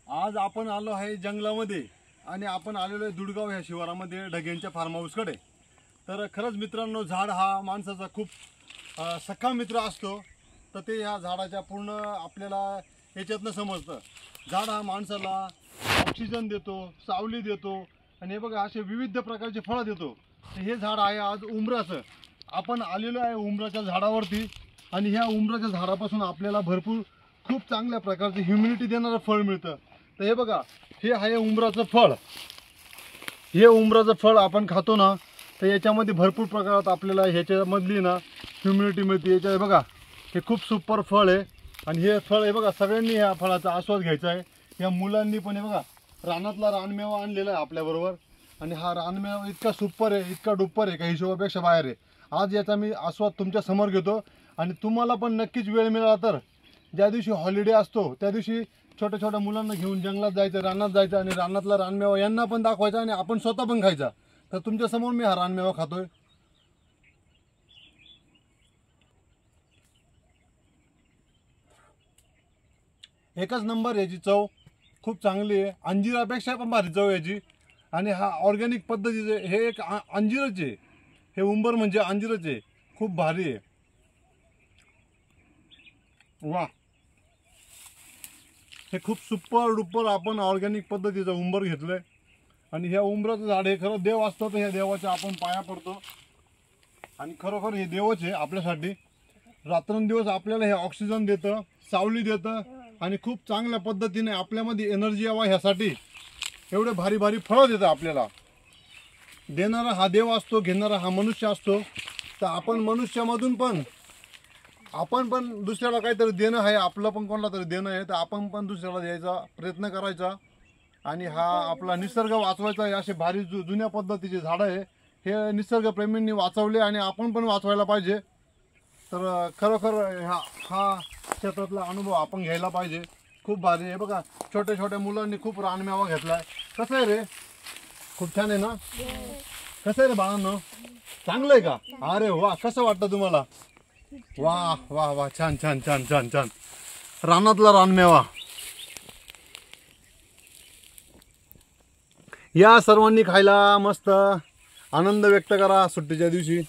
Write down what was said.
आज आपण आलो आहे जंगलामध्ये आणि आपण आलेलो आहे दुडगाव ह्या शिवारामध्ये ढगेंच्या फार्म हाऊसकडे। तर खरंच मित्रांनो, झाड हा माणसाचा खूप सख्खा मित्र असतो। तर ते ह्या झाडाच्या पूर्ण आपल्याला ह्याच्यातनं समजतं। झाड हा माणसाला ऑक्सिजन देतो, सावली देतो आणि हे बघा असे विविध प्रकारचे फळं देतो। हे झाड आहे आज उंबराचं। आपण आलेलो आहे उंबराच्या झाडावरती आणि ह्या उंबराच्या झाडापासून आपल्याला भरपूर खूप चांगल्या प्रकारचे ह्युमिनिटी देणारं फळ मिळतं। तर हे बघा, हे आहे उंबराचं फळ। हे उंबराचं फळ आपण खातो ना, तर याच्यामध्ये भरपूर प्रकारात आपल्याला ह्याच्यामधली ना ह्युमिनिटी मिळते। याच्या बघा, हे खूप सुपर फळ आहे आणि हे फळ हे बघा सगळ्यांनी ह्या फळाचा आस्वाद घ्यायचा आहे। या मुलांनी पण हे बघा रानातला रानमेवा आणलेला आहे आपल्याबरोबर आणि हा रानमेवा इतका सुपर आहे, इतका डुप्पर आहे, काही हिशोबापेक्षा बाहेर आहे। आज याचा मी आस्वाद तुमच्या समोर घेतो आणि तुम्हाला पण नक्कीच वेळ मिळाला तर ज्या दिवशी हॉलिडे असतो त्या दिवशी छोट्या छोट्या मुलांना घेऊन जंगलात जायचं, रानात जायचं आणि रानातला रानमेवा यांना पण दाखवायचा आणि आपण स्वतः पण खायचा। तर तुमच्या समोर मी हा रानमेवा खातोय। एकच नंबर, याची चव खूप चांगली आहे, अंजिरापेक्षा पण भारी चव याची। आणि हा ऑर्गॅनिक पद्धतीचे हे एक अंजीरच आहे, हे उंबर म्हणजे अंजीरच आहे, खूप भारी आहे। वा, हे खूप सुपर डुपर आपण ऑर्गॅनिक पद्धतीचं उंबर घेतलंय आणि ह्या उंबराचं झाड हे खरं देव असतं। तर ह्या देवाच्या आपण पाया पडतो आणि खरोखर हे देवच आहे आपल्यासाठी। रात्रंदिवस आपल्याला हे ऑक्सिजन देतं, सावली देतं आणि खूप चांगल्या पद्धतीने आपल्यामध्ये एनर्जी यावा ह्यासाठी एवढे भारी भारी फळं देतं आपल्याला। देणारा हा देव असतो, घेणारा हा मनुष्य असतो। तर आपण मनुष्यामधून पण आपण पण दुसऱ्याला काहीतरी देणं आहे, आपलं पण कोणाला तरी देणं आहे। तर आपण पण दुसऱ्याला द्यायचा प्रयत्न करायचा आणि हा आपला निसर्ग वाचवायचा आहे। असे भारी जुन्या पद्धतीचे झाडं आहे, हे निसर्गप्रेमींनी वाचवले आणि आपण पण वाचवायला पाहिजे। तर खरोखर हा क्षेत्रातला अनुभव आपण घ्यायला पाहिजे, खूप भारी आहे। बघा छोट्या छोट्या मुलांनी खूप रानमेवा घेतलाय। कसं आहे रे, खूप छान आहे ना? कसं आहे रे बाळांनो, चांगलं आहे का? अरे वा, कसं वाटतं तुम्हाला? वा वा वा, छान छान छान छान छान, रानातला रानमेवा। या सर्वांनी खायला, मस्त आनंद व्यक्त करा सुट्टीच्या दिवशी।